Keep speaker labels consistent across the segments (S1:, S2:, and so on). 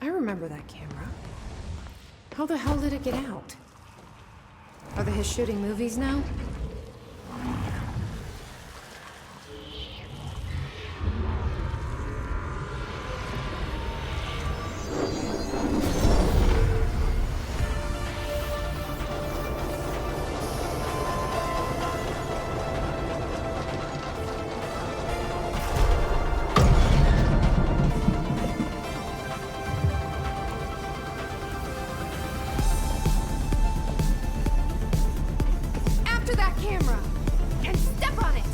S1: I remember that camera. How the hell did it get out? Are they shooting movies now? That camera and step on it.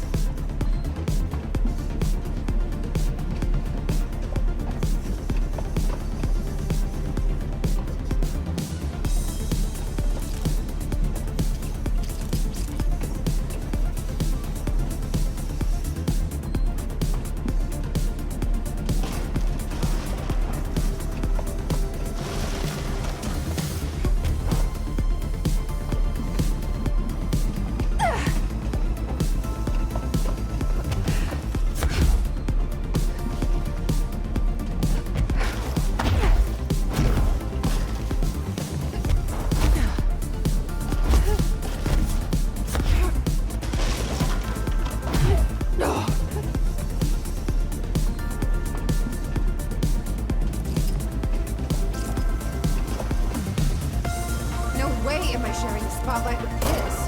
S1: Am I sharing the spotlight with his?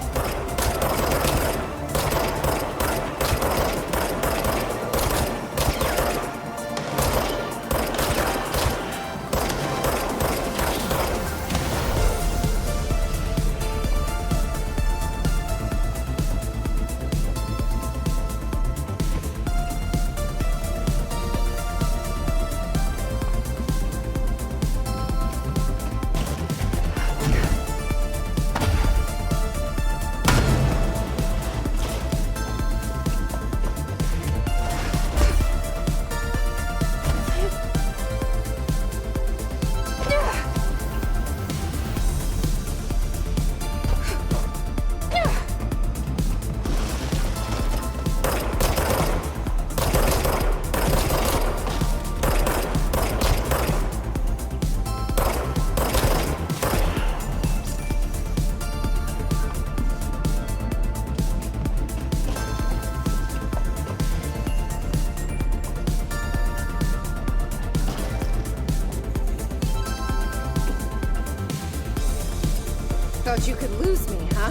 S1: Thought you could lose me, huh?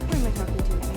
S1: Who am I talking to again?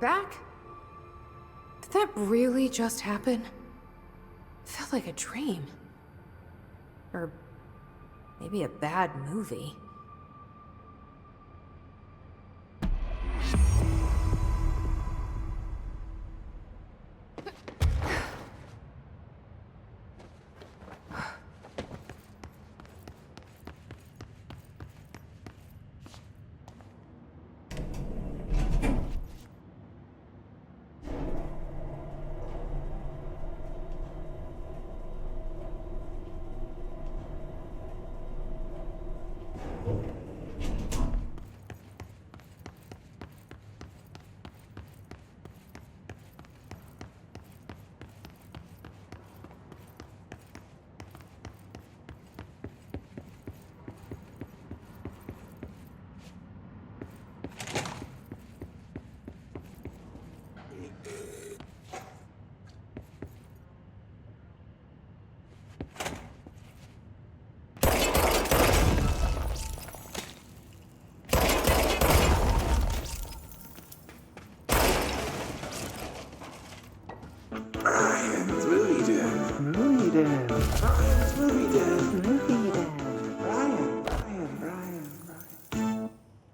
S1: back? Did that really just happen? Felt like a dream. Or maybe a bad movie.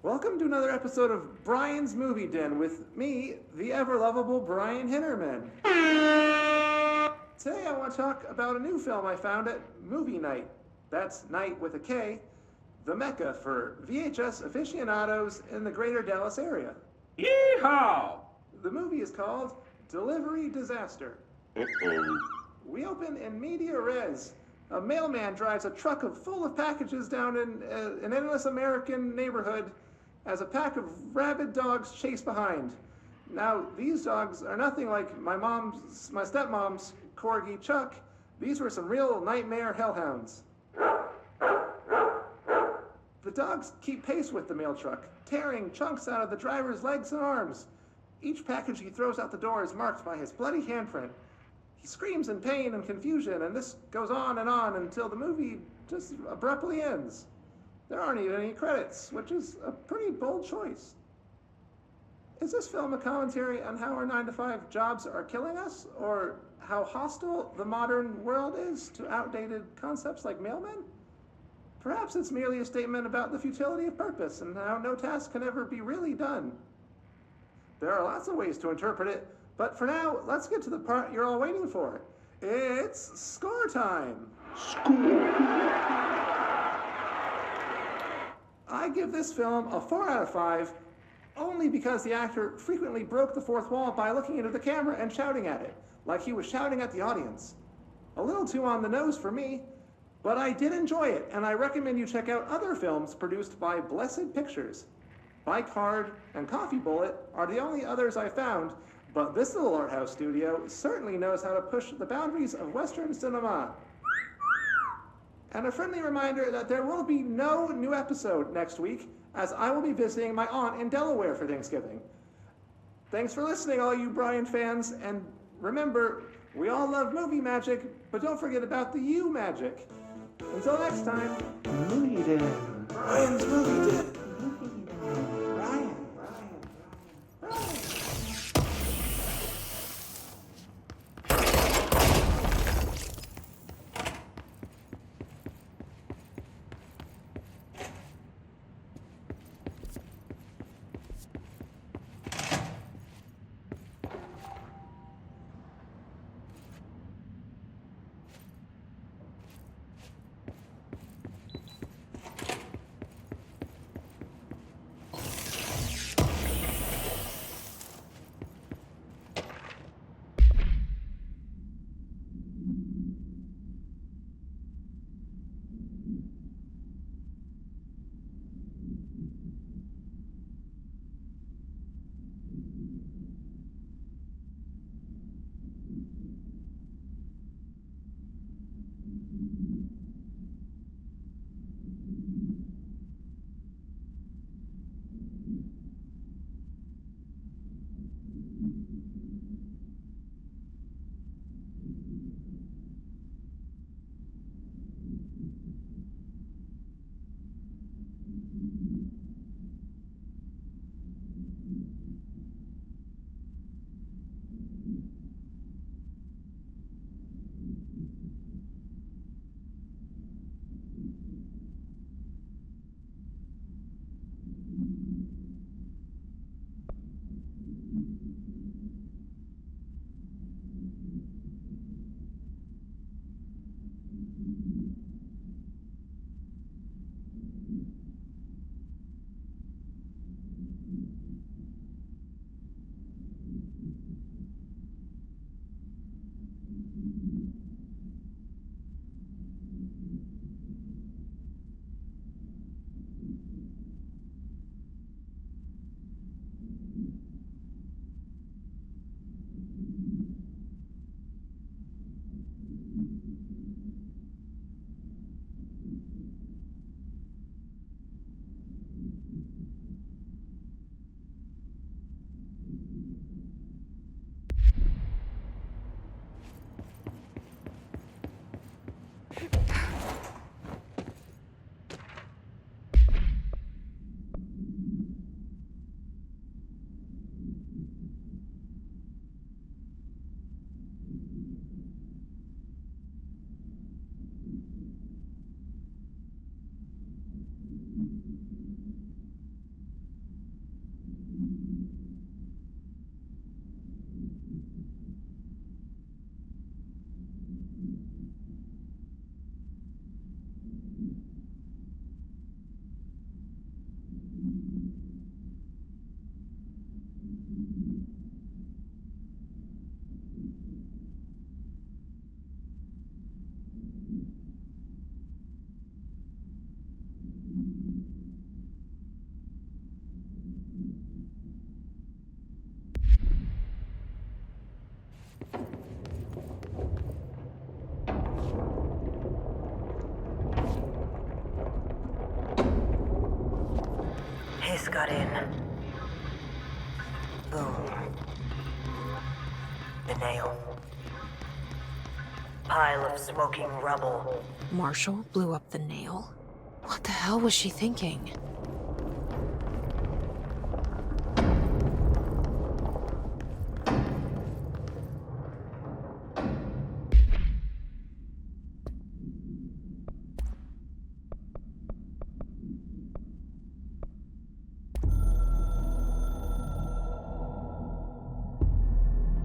S2: Welcome to another episode of Brian's Movie Den with me, the ever-lovable Brian Hinnerman. Today I want to talk about a new film I found at Movie Night. That's night with a K, the mecca for VHS aficionados in the greater Dallas area.
S3: Yeehaw!
S2: The movie is called Delivery Disaster. We open in media res. A mailman drives a truck full of packages down in an endless American neighborhood as a pack of rabid dogs chase behind. Now, these dogs are nothing like my stepmom's corgi Chuck. These were some real nightmare hellhounds. The dogs keep pace with the mail truck, tearing chunks out of the driver's legs and arms. Each package he throws out the door is marked by his bloody handprint. He screams in pain and confusion, and this goes on until the movie just abruptly ends. There aren't even any credits, which is a pretty bold choice. Is this film a commentary on how our 9-to-5 jobs are killing us, or how hostile the modern world is to outdated concepts like mailmen? Perhaps it's merely a statement about the futility of purpose and how no task can ever be really done. There are lots of ways to interpret it, but for now, let's get to the part you're all waiting for. It's score time. I give this film a 4 out of 5, only because the actor frequently broke the fourth wall by looking into the camera and shouting at it, like he was shouting at the audience. A little too on the nose for me, but I did enjoy it, and I recommend you check out other films produced by Blessed Pictures. Bike Hard and Coffee Bullet are the only others I found, but this little art house studio certainly knows how to push the boundaries of Western cinema. And a friendly reminder that there will be no new episode next week, as I will be visiting my aunt in Delaware for Thanksgiving. Thanks for listening, all you Brian fans, and remember, we all love movie magic, but don't forget about the you magic. Until next time, Movie Den. Brian's Movie Den. Brian.
S3: Hiss got in. Boom. The nail. Pile of smoking rubble.
S1: Marshall blew up the nail? What the hell was she thinking?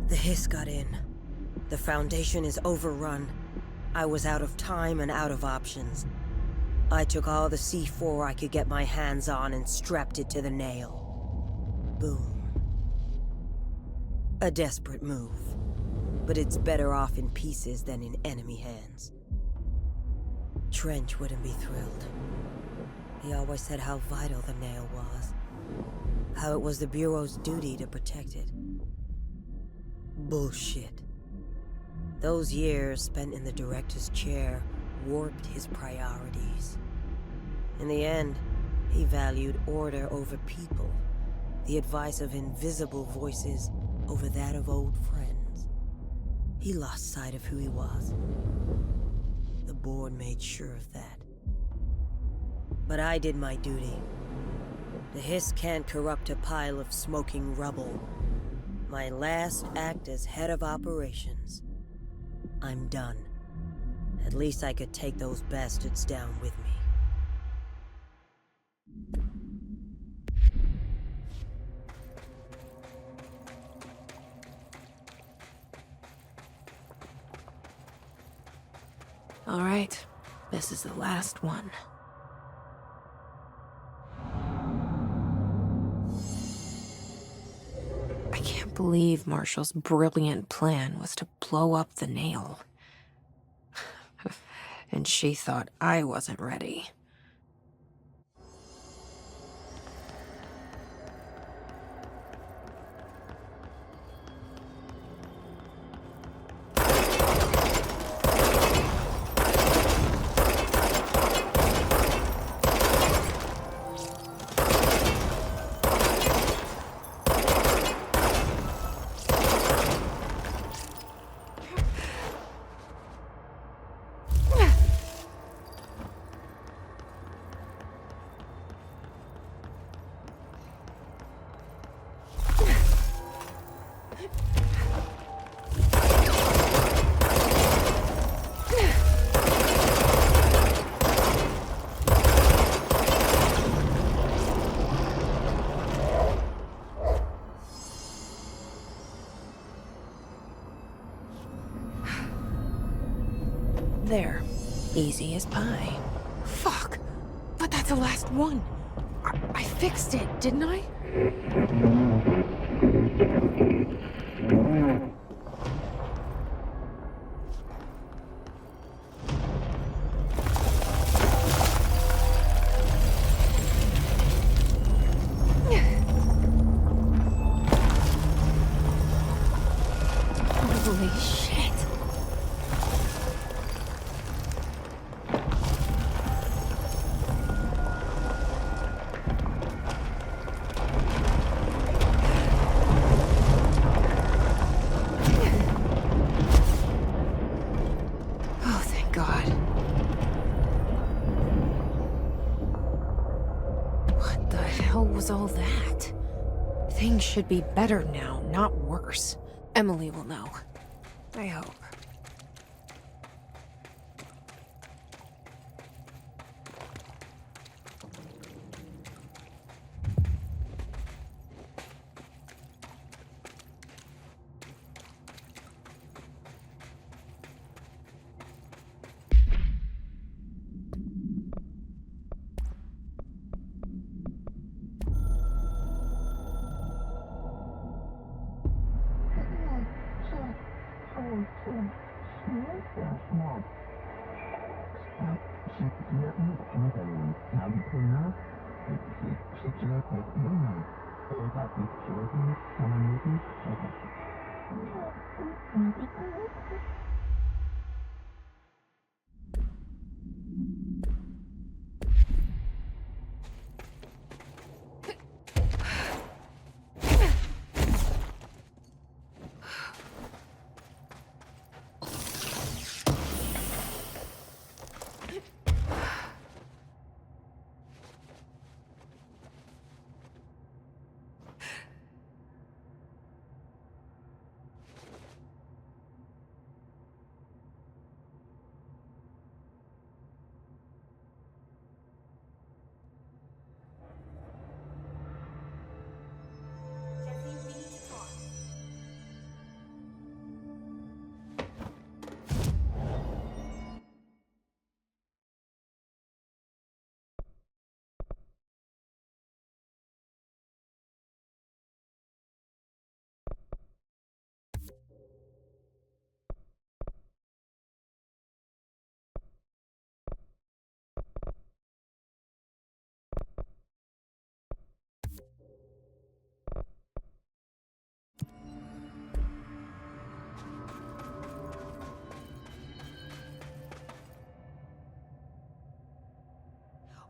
S3: The hiss got in. The Foundation is overrun. I was out of time and out of options. I took all the C4 I could get my hands on and strapped it to the nail. Boom. A desperate move. But it's better off in pieces than in enemy hands. Trench wouldn't be thrilled. He always said how vital the nail was. How it was the Bureau's duty to protect it. Bullshit. Those years spent in the director's chair warped his priorities. In the end, he valued order over people, the advice of invisible voices over that of old friends. He lost sight of who he was. The board made sure of that. But I did my duty. The hiss can't corrupt a pile of smoking rubble. My last act as head of operations. I'm done. At least I could take those bastards down with me.
S1: All right, this is the last one. I can't believe Marshall's brilliant plan was to blow up the nail. And she thought I wasn't ready. There. Easy as pie. Fuck! But that's the last one. I fixed it, didn't I? Holy shit. Oh, thank God. What the hell was all that? Things should be better now, not worse. Emily will know. I hope.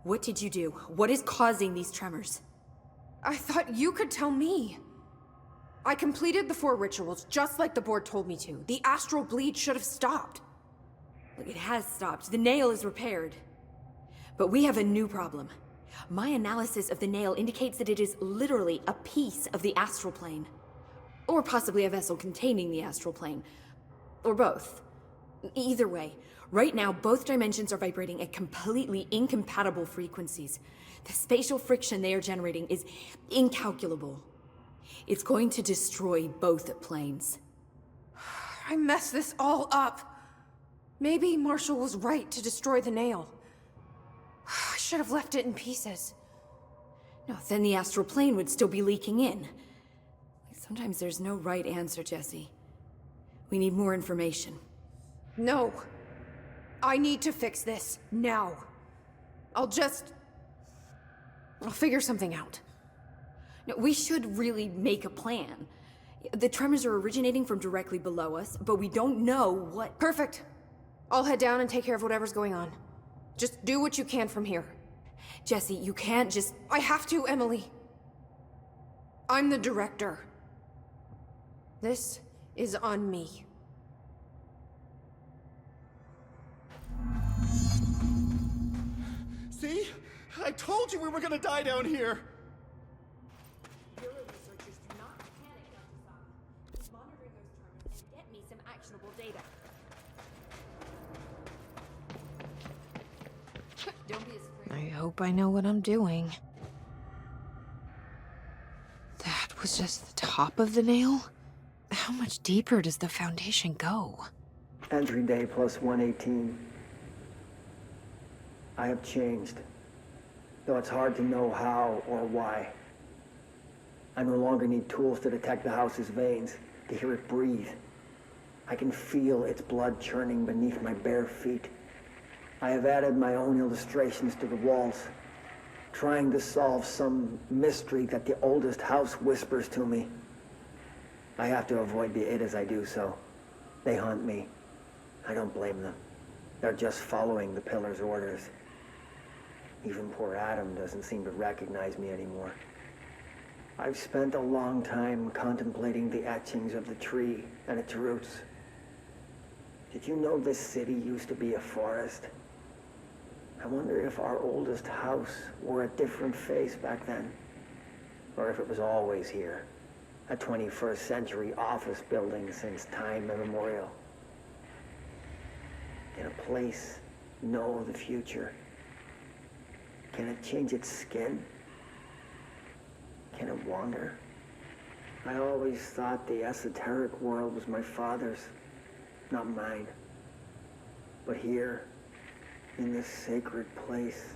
S4: What did you do? What is causing these tremors?
S1: I thought you could tell me. I completed the 4 rituals just like the board told me to. The astral bleed should have stopped.
S4: Look, it has stopped. The nail is repaired. But we have a new problem. My analysis of the nail indicates that it is literally a piece of the astral plane. Or possibly a vessel containing the astral plane. Or both. Either way, right now both dimensions are vibrating at completely incompatible frequencies. The spatial friction they are generating is incalculable. It's going to destroy both planes.
S1: I messed this all up. Maybe Marshall was right to destroy the nail. I should have left it in pieces.
S4: No, then the astral plane would still be leaking in. Sometimes there's no right answer, Jesse. We need more information.
S1: No. I need to fix this, now. I'll figure something out.
S4: No, we should really make a plan. The tremors are originating from directly below us, but we don't know what—
S1: Perfect. I'll head down and take care of whatever's going on. Just do what you can from here.
S4: Jesse, you can't just—
S1: I have to, Emily. I'm the director. This is on me.
S5: See? I told you we were gonna die down here!
S4: Bureau researchers do not panic, Dr. Saka. Just monitoring those tremors and get me some actionable data. Don't be afraid.
S1: I hope I know what I'm doing. That was just the top of the nail? How much deeper does the foundation go?
S6: Entry day plus 118. I have changed, though it's hard to know how or why. I no longer need tools to detect the house's veins, to hear it breathe. I can feel its blood churning beneath my bare feet. I have added my own illustrations to the walls, trying to solve some mystery that the oldest house whispers to me. I have to avoid the it as I do so. They hunt me. I don't blame them. They're just following the Pillar's orders. Even poor Adam doesn't seem to recognize me anymore. I've spent a long time contemplating the etchings of the tree and its roots. Did you know this city used to be a forest? I wonder if our oldest house wore a different face back then. Or if it was always here. A 21st century office building since time immemorial. Can a place know the future? Can it change its skin? Can it wander? I always thought the esoteric world was my father's, not mine. But here, in this sacred place,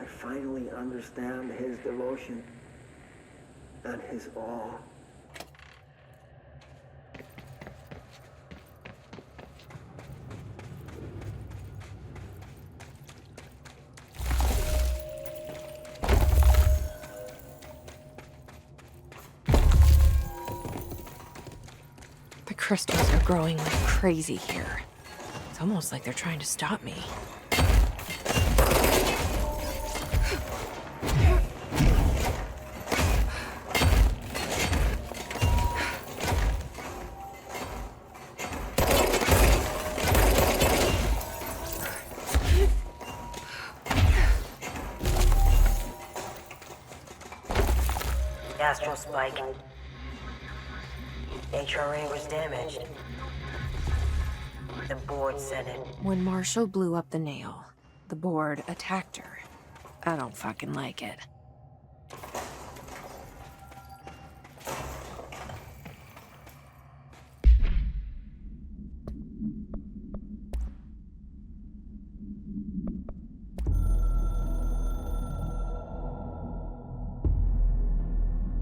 S6: I finally understand his devotion and his awe.
S1: The crystals are growing like crazy here. It's almost like they're trying to stop me.
S3: Astral spike. HRA was damaged. The board said it.
S1: When Marshall blew up the nail, the board attacked her. I don't fucking like it.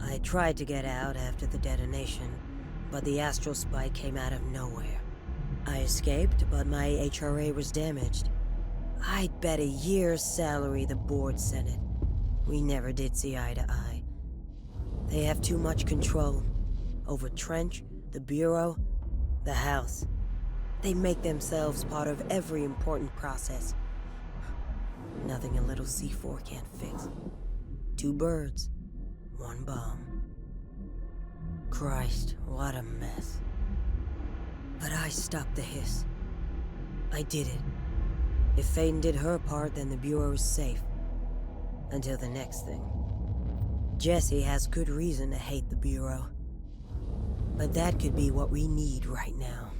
S3: I tried to get out after the detonation, but the astral spike came out of nowhere. I escaped, but my HRA was damaged. I'd bet a year's salary the board sent it. We never did see eye to eye. They have too much control over Trench, the Bureau, the House. They make themselves part of every important process. Nothing a little C4 can't fix. 2 birds, 1 bomb. Christ, what a mess. But I stopped the hiss. I did it. If Faden did her part, then the Bureau is safe. Until the next thing. Jessie has good reason to hate the Bureau. But that could be what we need right now.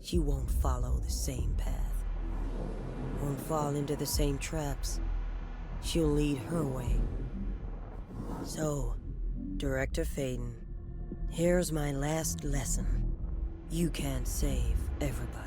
S3: She won't follow the same path. Won't fall into the same traps. She'll lead her way. So, Director Faden, here's my last lesson. You can't save everybody.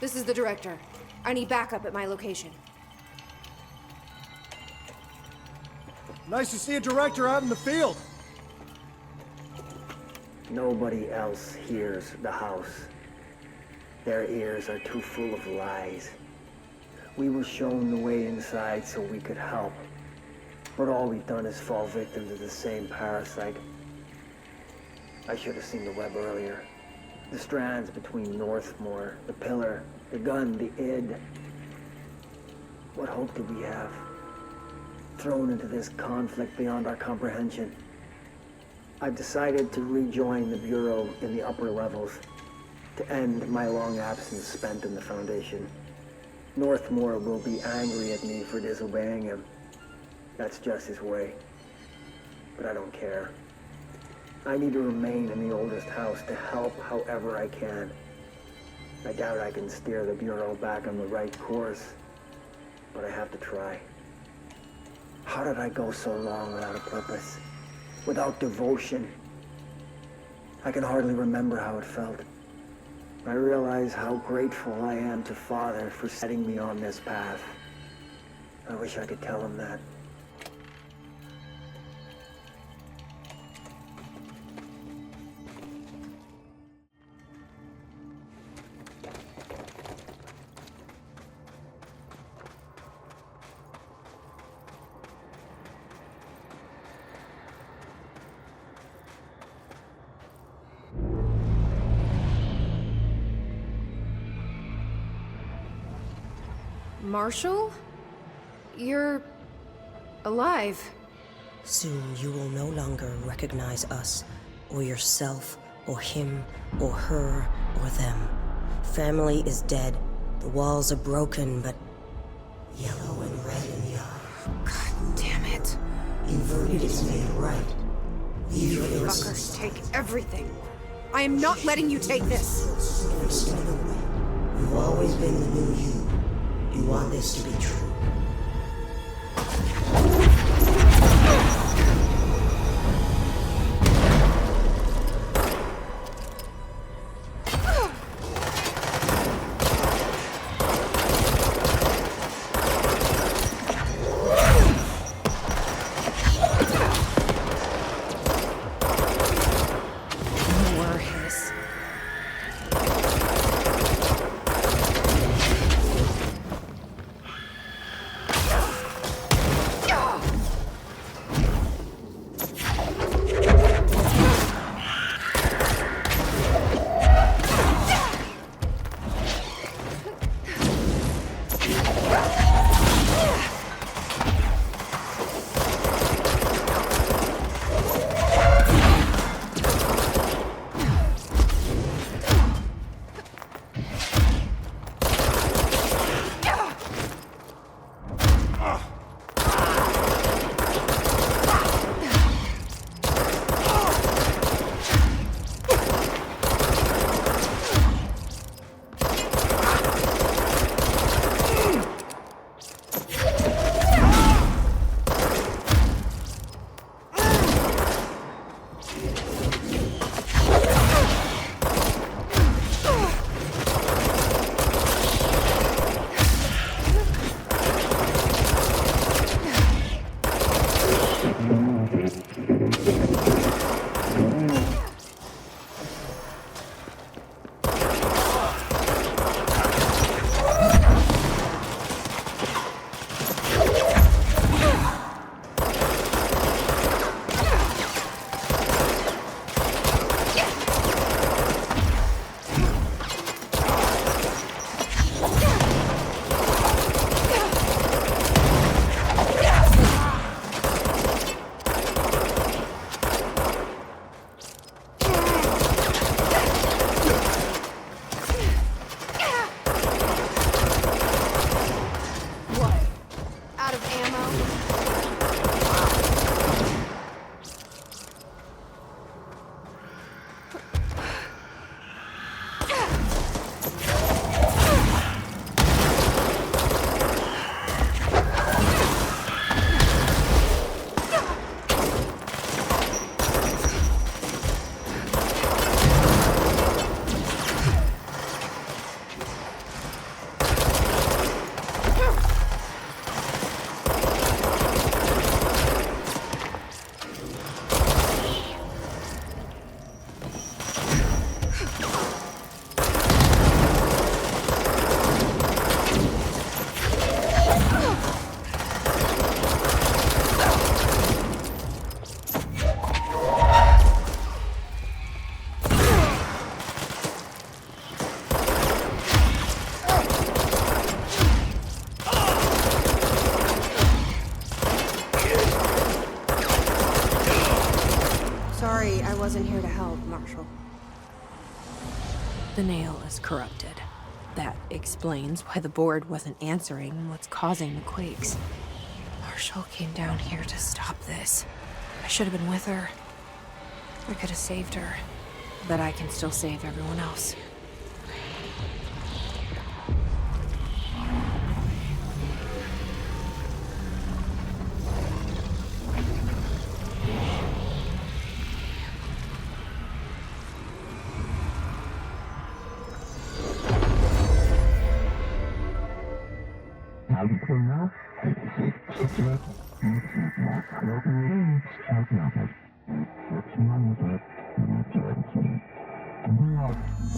S1: This is the director. I need backup at my location.
S5: Nice to see a director out in the field.
S6: Nobody else hears the house. Their ears are too full of lies. We were shown the way inside so we could help. But all we've done is fall victim to the same parasite. I should have seen the web earlier. The strands between Northmore, the Pillar, the gun, the id. What hope did we have? Thrown into this conflict beyond our comprehension. I've decided to rejoin the Bureau in the upper levels to end my long absence spent in the Foundation. Northmore will be angry at me for disobeying him. That's just his way. But I don't care. I need to remain in the oldest house to help however I can. I doubt I can steer the Bureau back on the right course, but I have to try. How did I go so long without a purpose? Without devotion? I can hardly remember how it felt. I realize how grateful I am to Father for setting me on this path. I wish I could tell him that.
S1: Marshall? You're alive.
S3: Soon you will no longer recognize us, or yourself, or him, or her, or them. Family is dead. The walls are broken, but yellow and red in the eye.
S1: God damn it.
S3: Inverted is made right. Leave your
S1: Fuckers take everything. I am not letting you take this.
S3: Every step of the way. You've always been the new you. You want this to be true.
S1: Sorry, I wasn't here to help, Marshall. The nail is corrupted. That explains why the board wasn't answering and what's causing the quakes. Marshall came down here to stop this. I should have been with her. I could have saved her. But I can still save everyone else.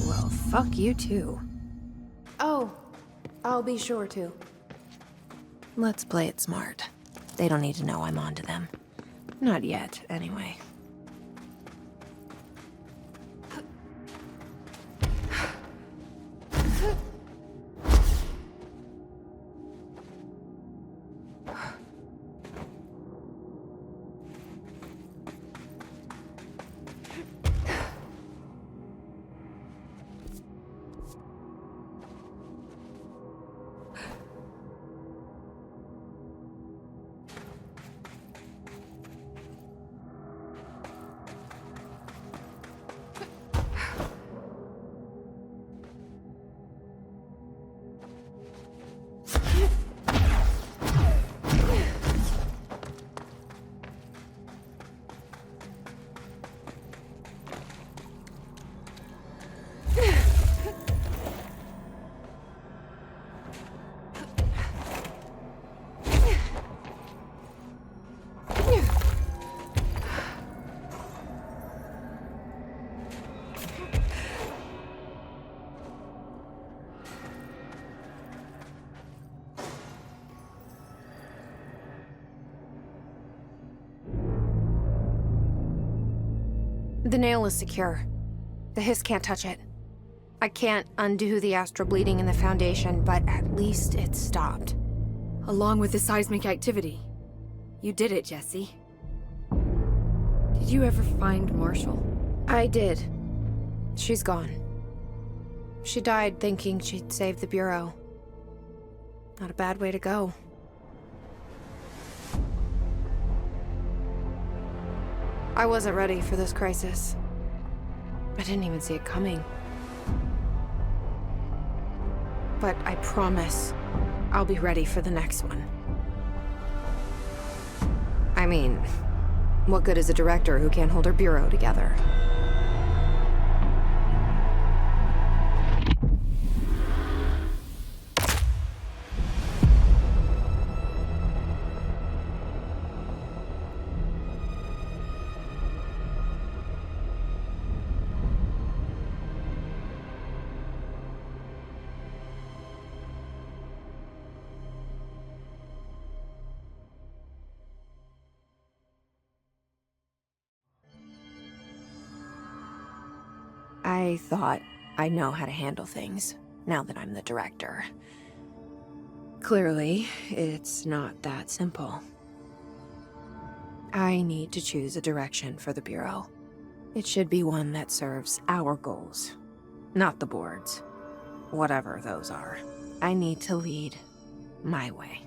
S1: Well, fuck you too. Oh, I'll be sure to. Let's play it smart. They don't need to know I'm onto them. Not yet, anyway. The nail is secure. The hiss can't touch it. I can't undo the astral bleeding in the Foundation, but at least it's stopped.
S4: Along with the seismic activity. You did it, Jesse. Did you ever find Marshall?
S1: I did. She's gone. She died thinking she'd save the Bureau. Not a bad way to go. I wasn't ready for this crisis. I didn't even see it coming. But I promise I'll be ready for the next one. I mean, what good is a director who can't hold her bureau together? I thought I know how to handle things, now that I'm the director. Clearly, it's not that simple. I need to choose a direction for the Bureau. It should be one that serves our goals, not the board's. Whatever those are. I need to lead my way.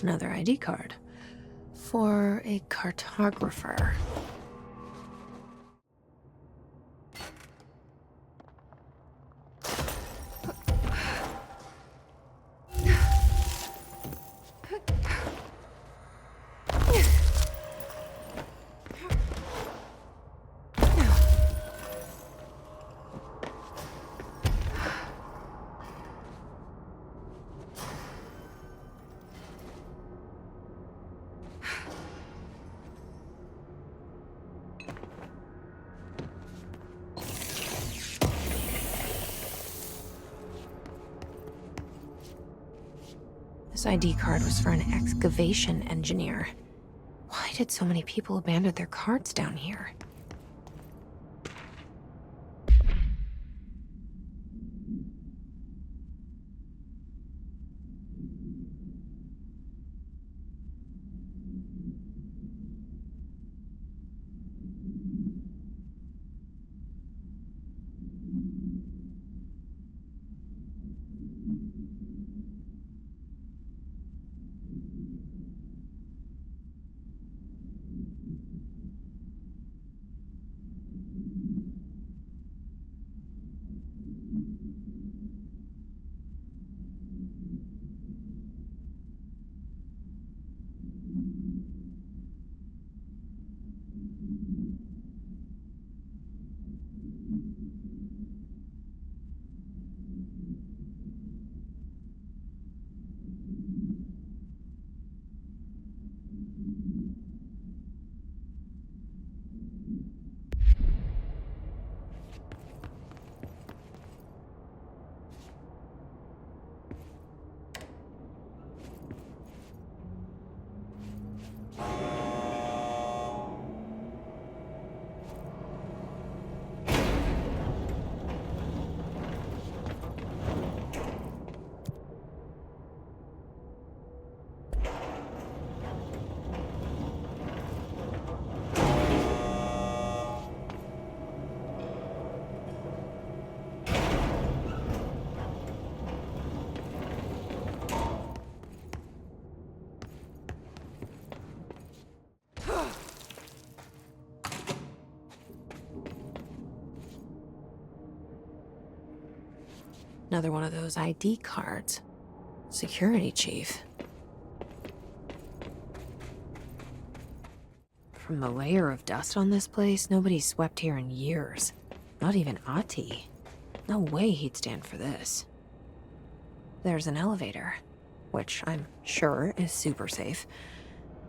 S1: Another ID card. For a cartographer. This ID card was for an excavation engineer. Why did so many people abandon their cards down here? Another one of those ID cards. Security chief. From the layer of dust on this place, nobody's swept here in years. Not even Ati. No way he'd stand for this. There's an elevator, which I'm sure is super safe,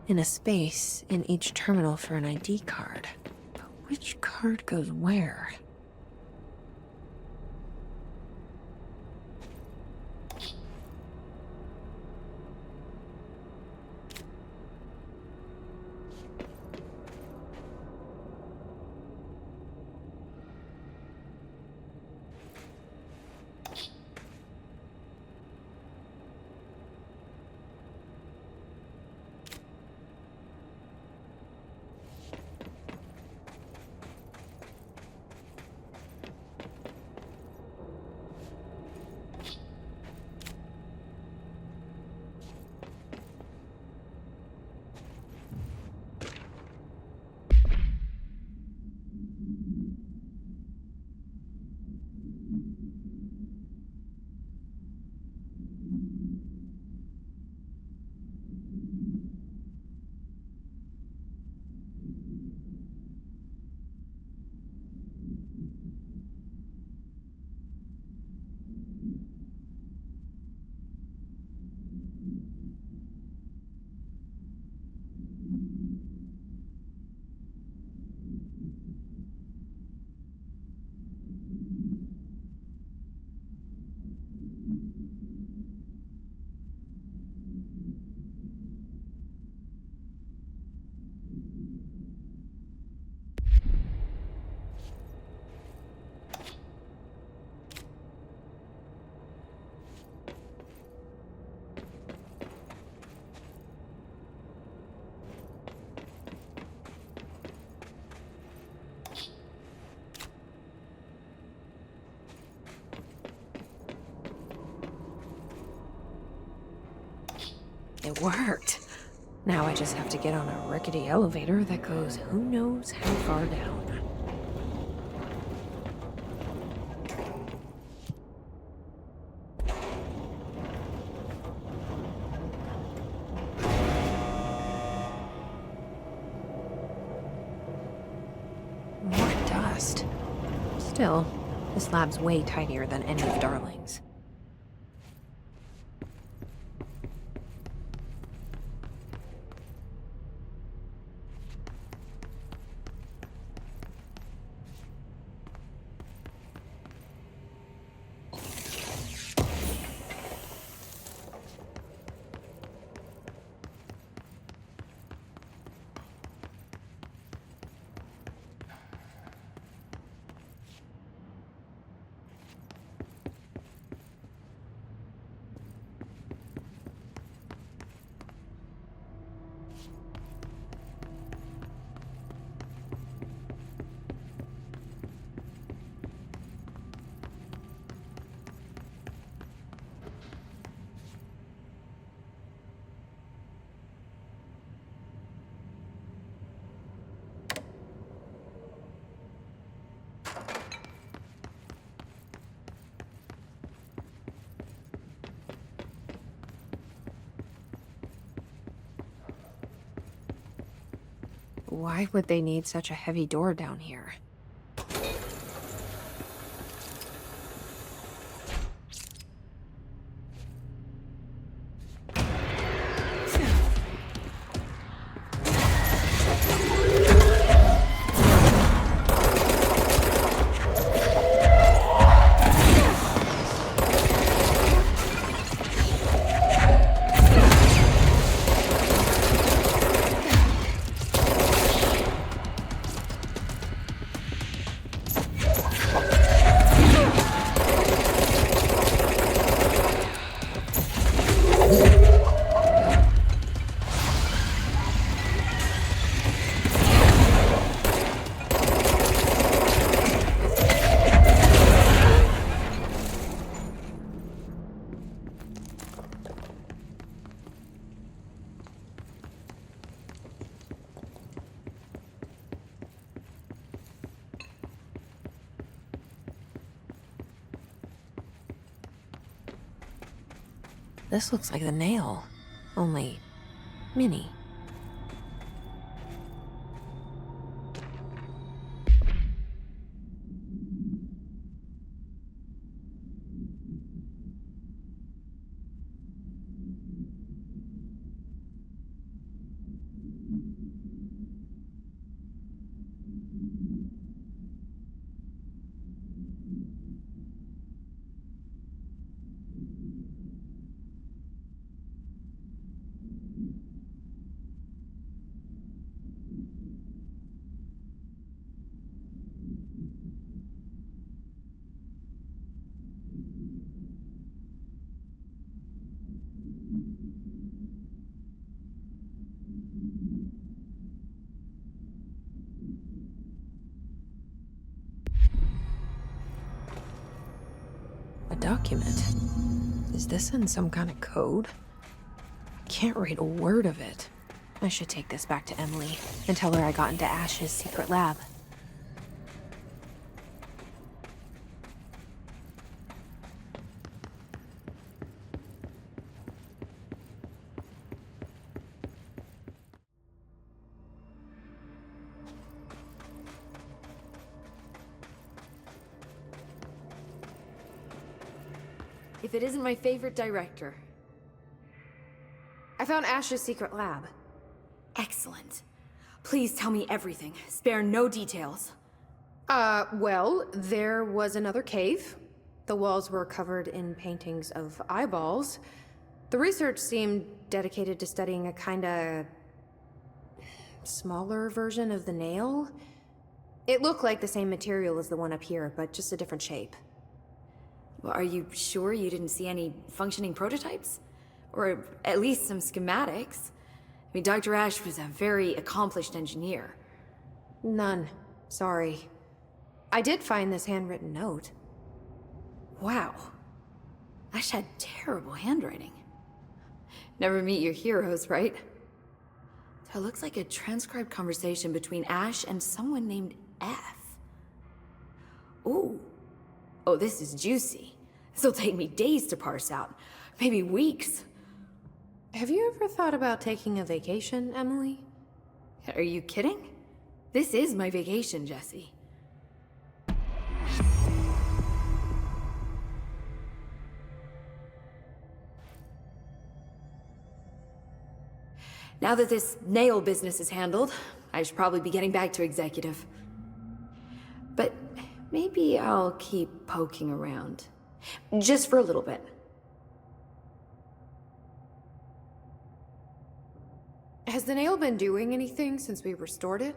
S1: in a space in each terminal for an ID card. But which card goes where? It worked. Now I just have to get on a rickety elevator that goes who knows how far down. More dust. Still, this lab's way tidier than any of Darling's. Why would they need such a heavy door down here? This looks like the nail, only mini. A document. Is this in some kind of code? I can't read a word of it. I should take this back to Emily and tell her I got into Ash's secret lab.
S4: If it isn't my favorite director.
S1: I found Ash's secret lab.
S4: Excellent. Please tell me everything. Spare no details.
S1: Well, there was another cave. The walls were covered in paintings of eyeballs. The research seemed dedicated to studying a kinda smaller version of the nail. It looked like the same material as the one up here, but just a different shape.
S4: Well, are you sure you didn't see any functioning prototypes? Or at least some schematics? I mean, Dr. Ash was a very accomplished engineer.
S1: None. Sorry. I did find this handwritten note.
S4: Wow. Ash had terrible handwriting. Never meet your heroes, right? So it looks like a transcribed conversation between Ash and someone named F. Ooh. Oh, this is juicy. This'll take me days to parse out. Maybe weeks.
S1: Have you ever thought about taking a vacation, Emily?
S4: Are you kidding? This is my vacation, Jesse. Now that this nail business is handled, I should probably be getting back to executive. But maybe I'll keep poking around. Just for a little bit.
S1: Has the nail been doing anything since we restored it?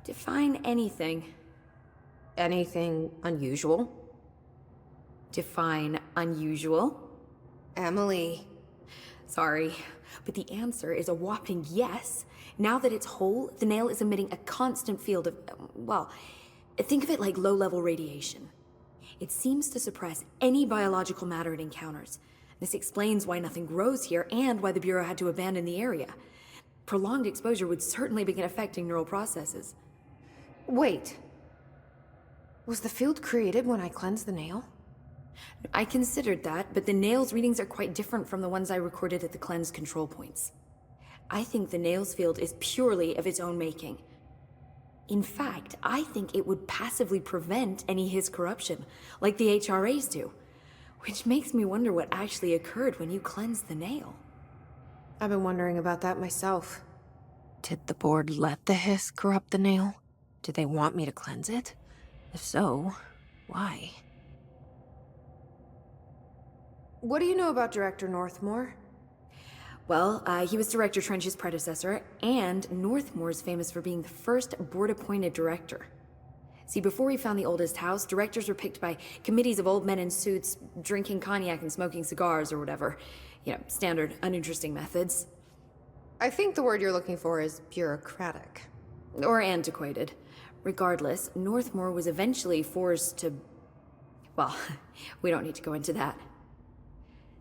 S4: Define anything.
S1: Anything unusual?
S4: Define unusual.
S1: Emily.
S4: Sorry, but the answer is a whopping yes. Now that it's whole, the nail is emitting a constant field of, well, think of it like low-level radiation. It seems to suppress any biological matter it encounters. This explains why nothing grows here and why the Bureau had to abandon the area. Prolonged exposure would certainly begin affecting neural processes.
S1: Wait. Was the field created when I cleansed the nail?
S4: I considered that, but the nail's readings are quite different from the ones I recorded at the cleanse control points. I think the nail's field is purely of its own making. In fact, I think it would passively prevent any His corruption, like the HRAs do. Which makes me wonder what actually occurred when you cleansed the nail.
S1: I've been wondering about that myself. Did the board let the hiss corrupt the nail? Did they want me to cleanse it? If so, why? What do you know about Director Northmore?
S4: Well, he was Director Trench's predecessor, and Northmore's famous for being the first board-appointed director. See, before we found the oldest house, directors were picked by committees of old men in suits, drinking cognac and smoking cigars or whatever. You know, standard, uninteresting methods.
S1: I think the word you're looking for is bureaucratic.
S4: Or antiquated. Regardless, Northmore was eventually forced to... Well, we don't need to go into that.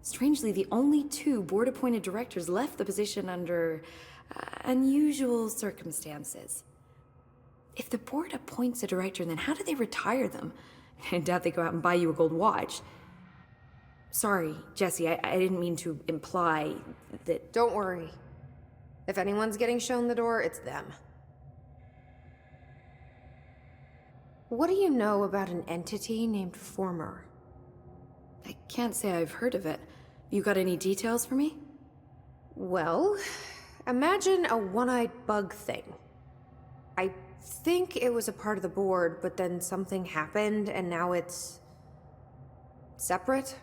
S4: Strangely, the only two board-appointed directors left the position under unusual circumstances. If the board appoints a director, then how do they retire them? I doubt they go out and buy you a gold watch. Sorry, Jesse, I didn't mean to imply that...
S1: Don't worry. If anyone's getting shown the door, it's them. What do you know about an entity named Former?
S4: I can't say I've heard of it. You got any details for me?
S1: Well, imagine a one-eyed bug thing. I think it was a part of the board, but then something happened and now it's... separate?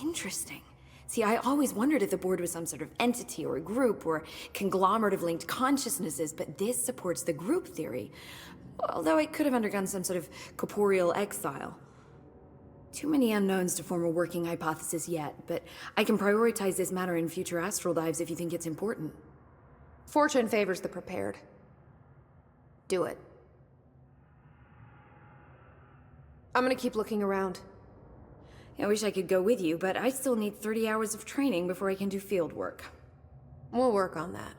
S4: Interesting. See, I always wondered if the board was some sort of entity or a group or conglomerate of linked consciousnesses, but this supports the group theory. Although it could have undergone some sort of corporeal exile. Too many unknowns to form a working hypothesis yet, but I can prioritize this matter in future astral dives if you think it's important.
S1: Fortune favors the prepared. Do it. I'm gonna keep looking around.
S4: I wish I could go with you, but I still need 30 hours of training before I can do field work.
S1: We'll work on that.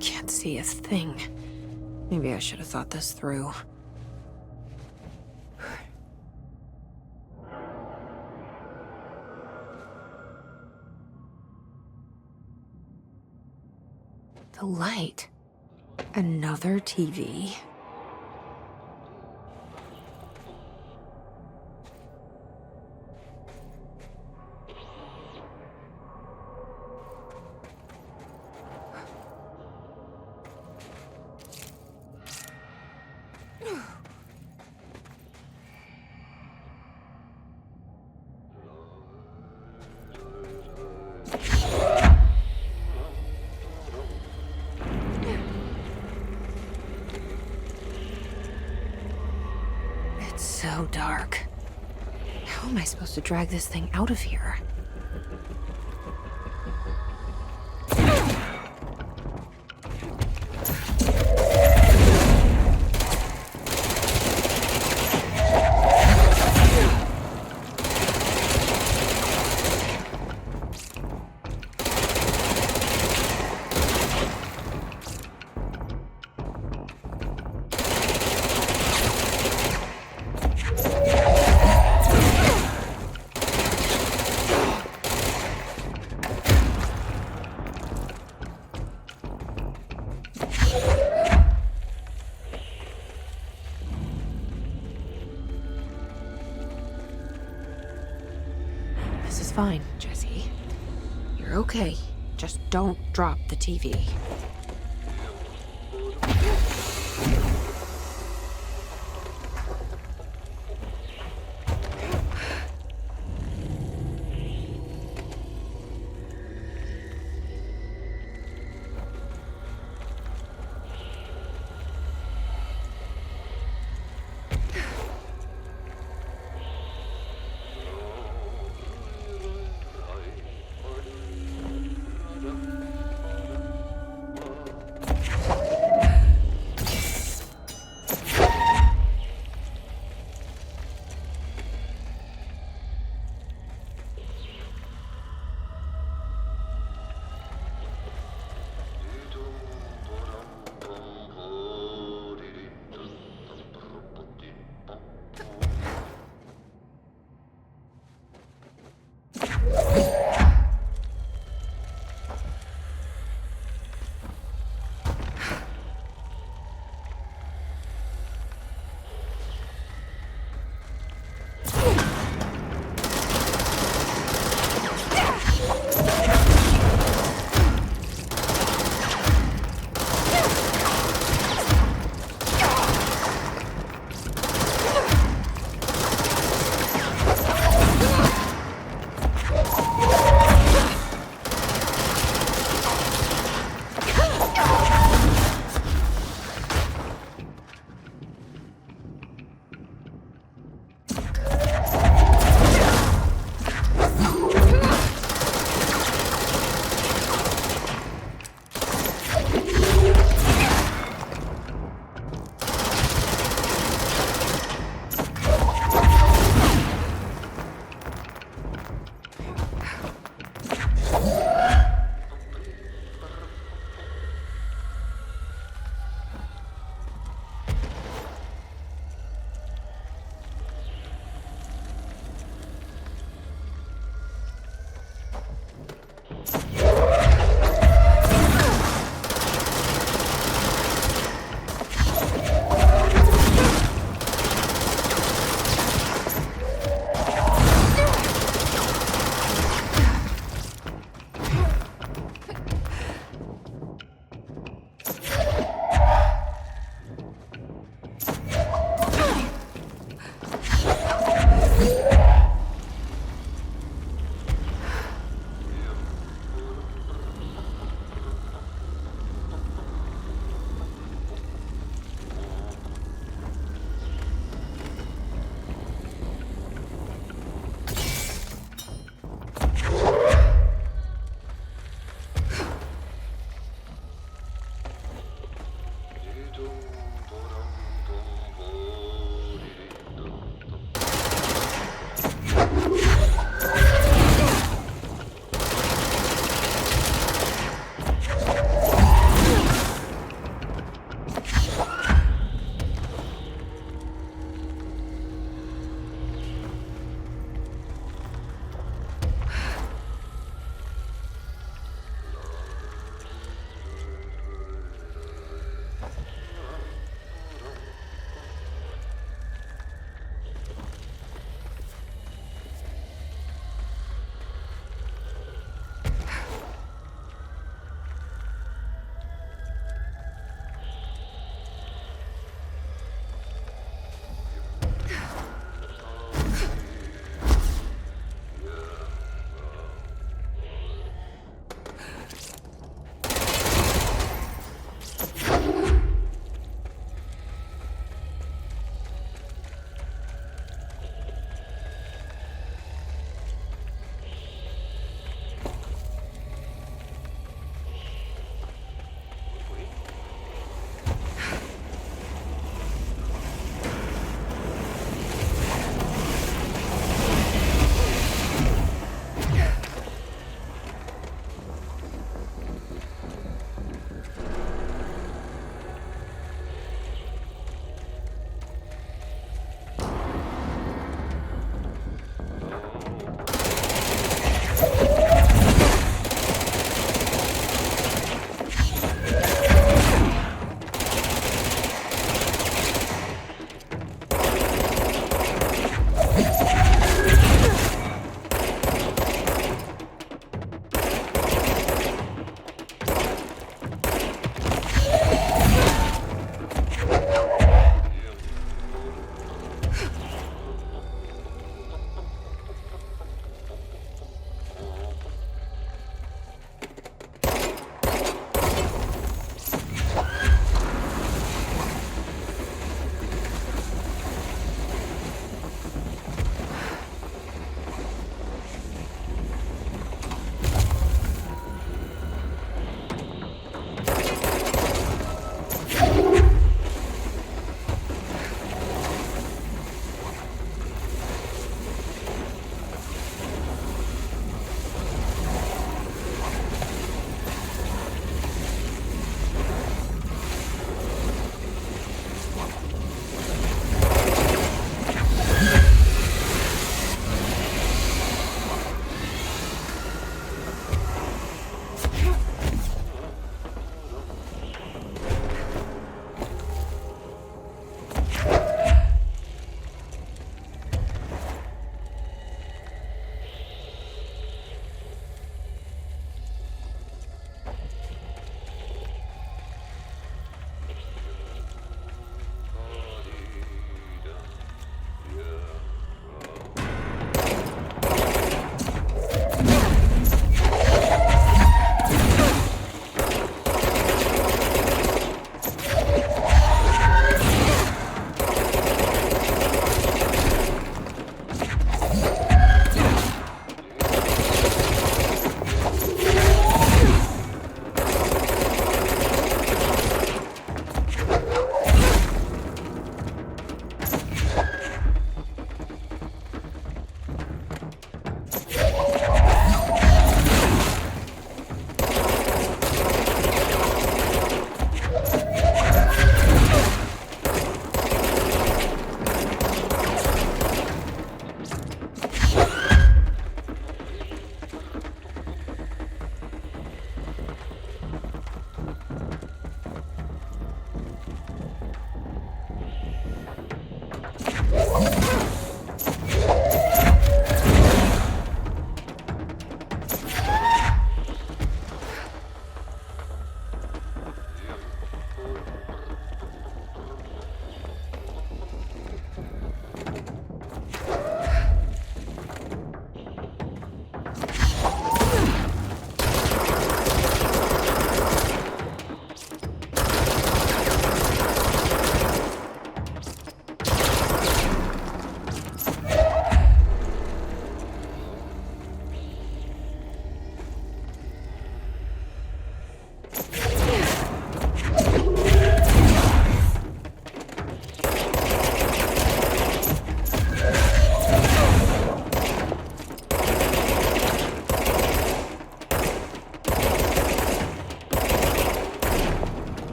S1: can't see a thing. Maybe I should have thought this through. The light. Another TV. So dark. How am I supposed to drag this thing out of here? This is fine, Jesse. You're okay. Just don't drop the TV.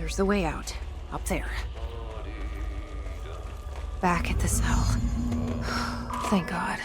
S1: There's the way out. Up there. Back at the cell. Thank God.